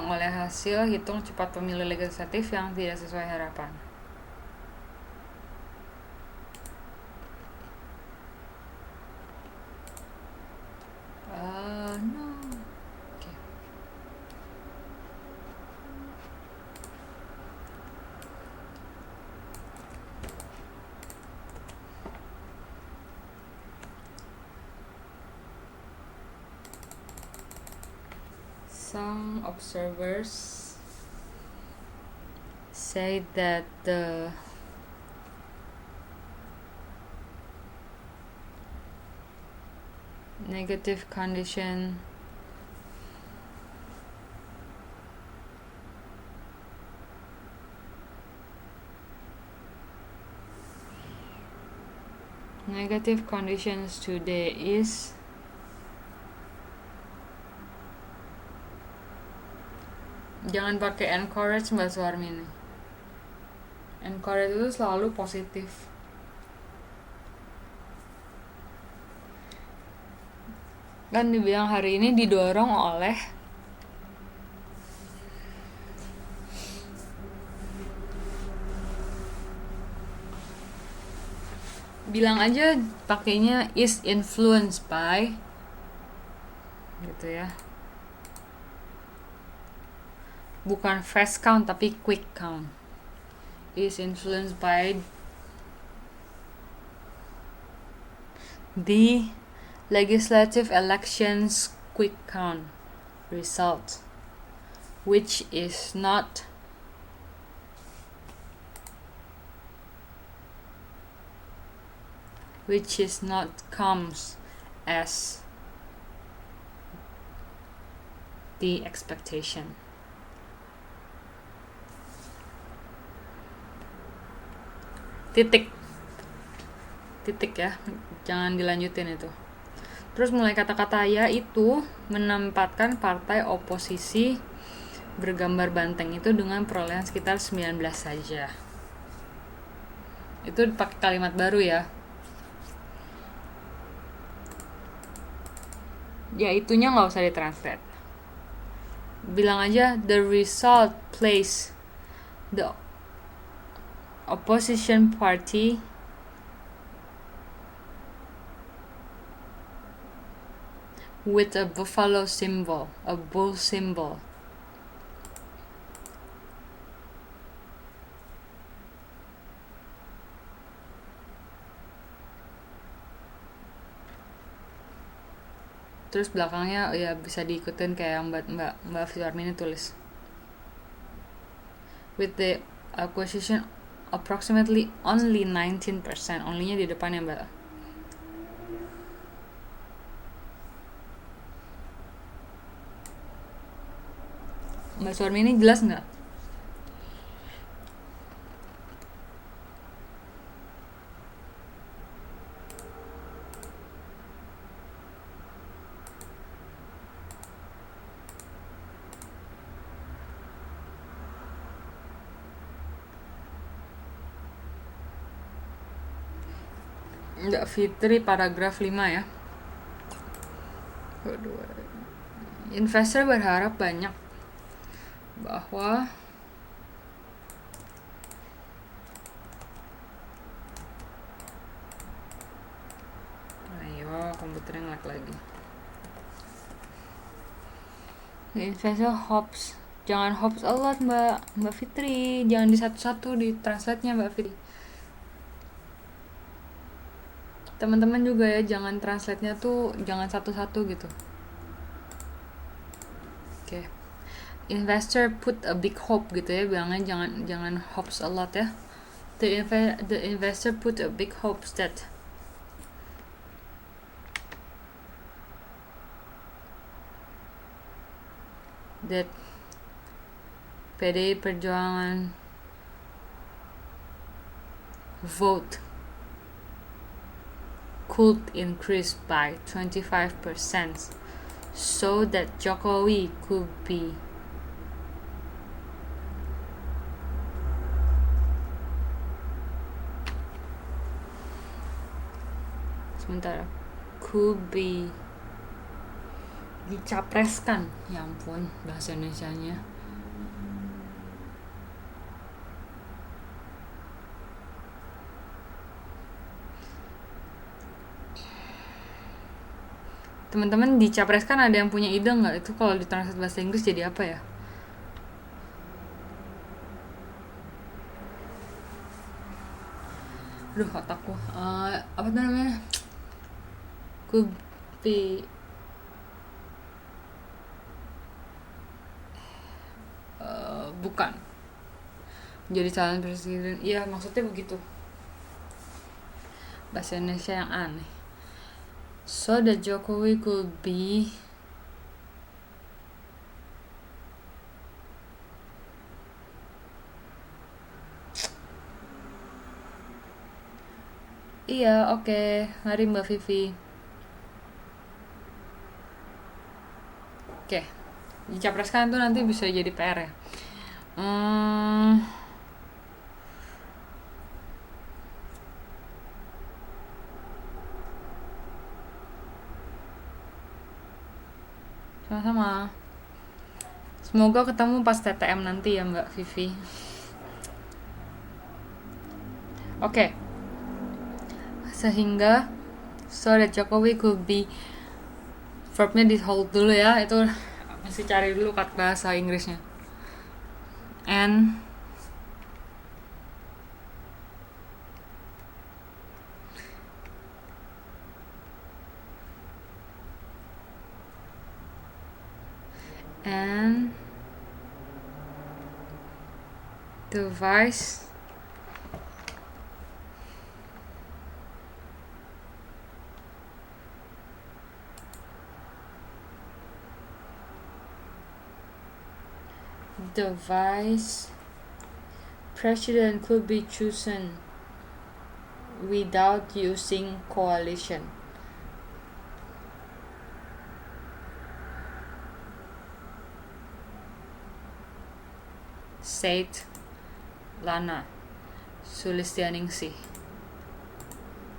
oleh hasil hitung cepat pemilu legislatif yang tidak sesuai harapan. No. Okay. Some observers say that the negative condition negative conditions today is jangan pakai encourage Mbak Suarmini. Encourage itu selalu positif. Kan dibilang hari ini didorong oleh bilang aja pakainya is influenced by gitu ya, bukan fast count tapi quick count. Is influenced by the legislative elections quick count result, which is not comes as the expectation. Titik ya, jangan dilanjutin itu. Terus mulai kata-kata ya itu menempatkan partai oposisi bergambar banteng itu dengan perolehan sekitar 19 saja. Itu pakai kalimat baru ya. Ya itunya nggak usah ditranslate. Bilang aja the result place the opposition party with a buffalo symbol, a bull symbol. Terus belakangnya ya bisa diikutin kayak yang Mbak Suarmini tulis. With the acquisition approximately only 19%. Only-nya di depan ya Mbak. Mbak Suarmini jelas nggak? Mbak Fitri paragraf 5 ya. Investor berharap banyak bahwa komputernya ngelag lagi. Investor hopes, jangan hopes a lot Mbak Fitri, jangan di satu-satu di translate-nya Mbak Fitri. Teman-teman juga ya, jangan translate-nya tuh jangan satu-satu gitu. Oke. Investor put a big hope gitu ya, bilangnya jangan hopes a lot ya. The investor put a big hopes that PDI Perjuangan vote could increase by 25% so that Jokowi could be dicapreskan, ya ampun bahasa Indonesianya. Teman-teman, dicapreskan ada yang punya ide nggak itu kalau ditranslate bahasa Inggris jadi apa ya? Aduh otakku. Apa tuh namanya? Could be bukan jadi calon presiden. Iya maksudnya begitu. Bahasa Indonesia yang aneh. So that Jokowi could be iya oke. Mari Mbak Vivi. Oke, dicapreskan tuh nanti bisa jadi PR ya. Sama-sama. Semoga ketemu pas TTM nanti ya Mbak Vivi. Oke. Sehingga so that Jokowi could be, verbnya di hold dulu ya, itu masih cari dulu kata bahasa Inggrisnya. And the vice president could be chosen without using coalition. Said Lana Sulistianingsih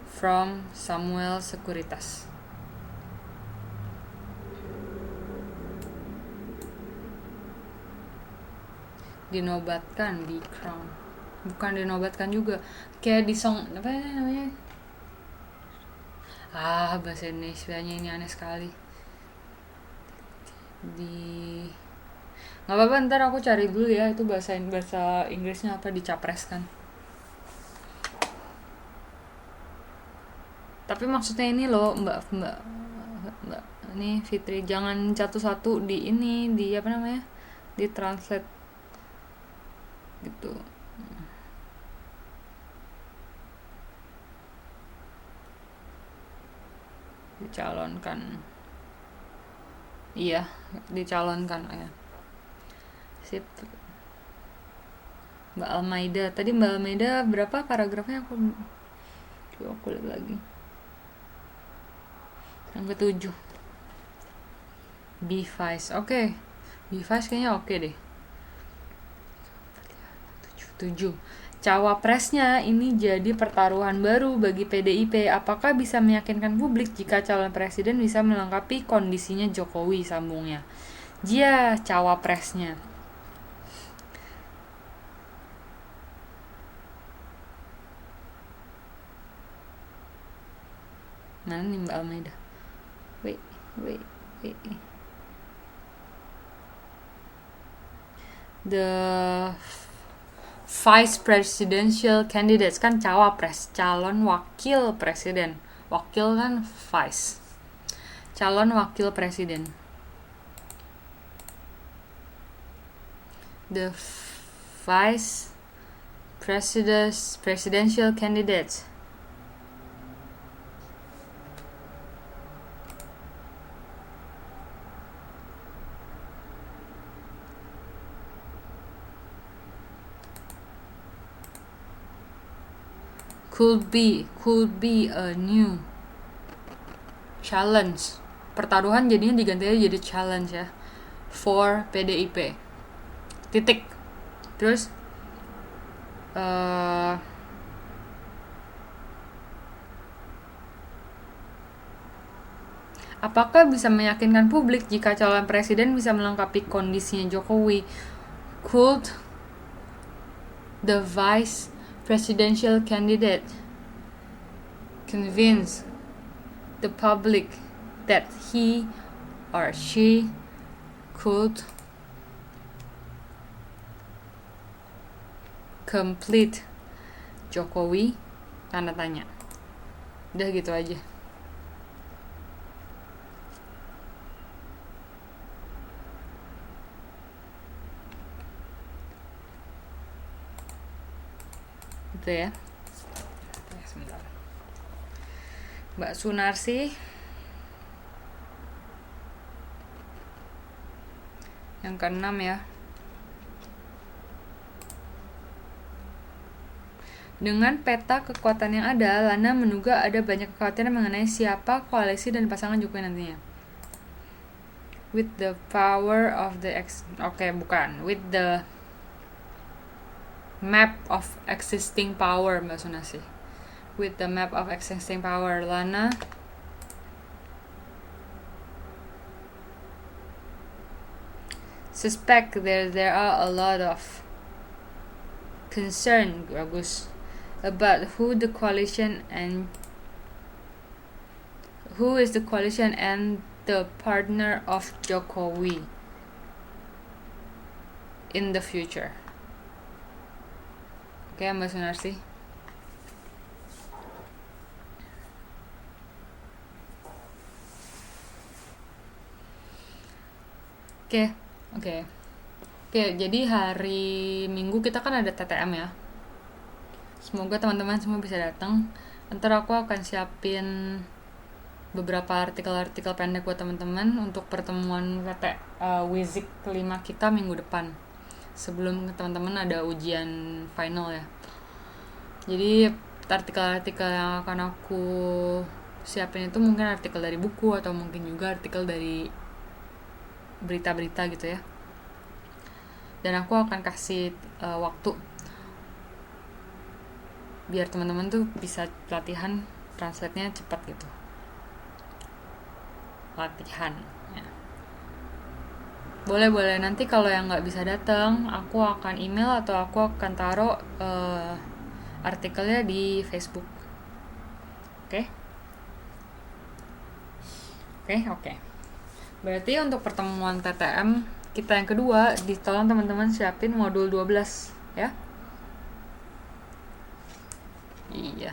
from Samuel Sekuritas. Dinobatkan di Crown, bukan dinobatkan juga, kayak di song apa namanya, bahasa Indonesianya ini aneh sekali. Nggak apa-apa, ntar aku cari dulu ya itu bahasa Inggrisnya apa, dicapreskan. Tapi maksudnya ini loh mbak ini Fitri, jangan satu-satu di ini, di apa namanya, di translate gitu. Dicalonkan, iya dicalonkan ya. Sip. Mbak Almaida, tadi Mbak Almaida berapa paragrafnya, aku lihat lagi. Yang ke-7 B-Vice. Oke. B-Vice kayaknya oke deh. 7. Cawapresnya ini jadi pertaruhan baru bagi PDIP. Apakah bisa meyakinkan publik jika calon presiden bisa melengkapi kondisinya Jokowi, sambungnya. Dia cawapresnya. Mana nih Mbak Almeida? Wait. The vice presidential candidates kan cawapres, calon wakil presiden. Wakil kan vice. Calon wakil presiden. The vice presidential candidates could be a new challenge. Pertaruhan jadinya diganti aja jadi challenge ya, for PDIP. Titik. Terus Apakah bisa meyakinkan publik jika calon presiden bisa melengkapi kondisinya Jokowi? Could the vice presidential candidate convince the public that he or she could complete Jokowi? Tanda tanya. Udah gitu aja. Gitu ya. Sebentar. Mbak Sunarsi. Yang keenam ya. Dengan peta kekuatan yang ada, Lana menduga ada banyak kekhawatiran mengenai siapa koalisi dan pasangan Jokowi nantinya. With the power of the with the map of existing power, Mbak Sunasi. With the map of existing power, Lana suspect there are a lot of concern, bagus, about who is the coalition and the partner of Jokowi in the future. Oke, Mbak Sunarsi. Oke, jadi hari Minggu kita kan ada TTM ya. Semoga teman-teman semua bisa datang. Ntar aku akan siapin beberapa artikel-artikel pendek buat teman-teman untuk pertemuan Wizik kelima kita minggu depan. Sebelum teman-teman ada ujian final ya. Jadi artikel-artikel yang akan aku siapin itu mungkin artikel dari buku atau mungkin juga artikel dari berita-berita gitu ya. Dan aku akan kasih waktu biar teman-teman tuh bisa latihan translate-nya cepat gitu. Latihan ya. Boleh nanti kalau yang nggak bisa datang, aku akan email atau aku akan taruh artikelnya di Facebook. Oke. Berarti untuk pertemuan TTM kita yang kedua, tolong teman-teman siapin modul 12 ya. Iya.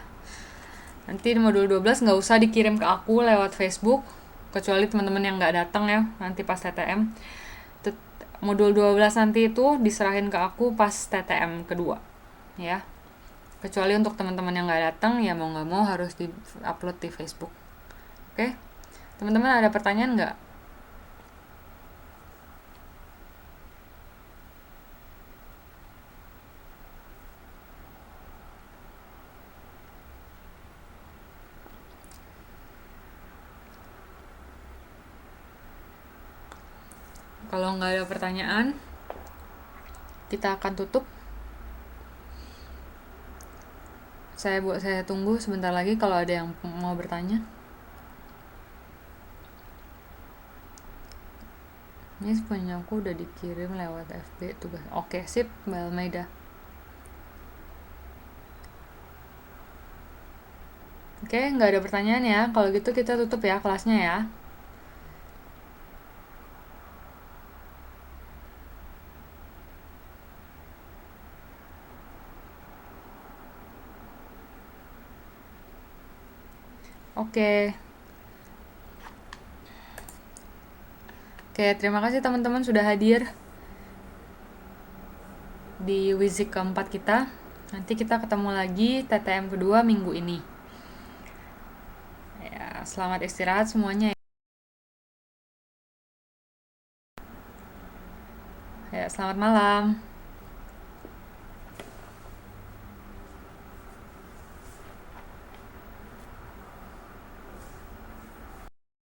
Nanti modul 12 nggak usah dikirim ke aku lewat Facebook, kecuali teman-teman yang nggak datang ya nanti pas TTM. Modul 12 nanti itu diserahin ke aku pas TTM kedua ya. Kecuali untuk teman-teman yang nggak datang ya mau nggak mau harus di-upload di Facebook. Oke? Teman-teman ada pertanyaan nggak? Kalau nggak ada pertanyaan, kita akan tutup. Saya tunggu sebentar lagi kalau ada yang mau bertanya. Ini punya aku udah dikirim lewat FB tugas. Oke, sip, Mbak Almeida. Oke, nggak ada pertanyaan ya. Kalau gitu kita tutup ya kelasnya ya. Oke, terima kasih teman-teman sudah hadir di Wizik keempat kita. Nanti kita ketemu lagi TTM kedua minggu ini. Ya, selamat istirahat semuanya. Ya, selamat malam.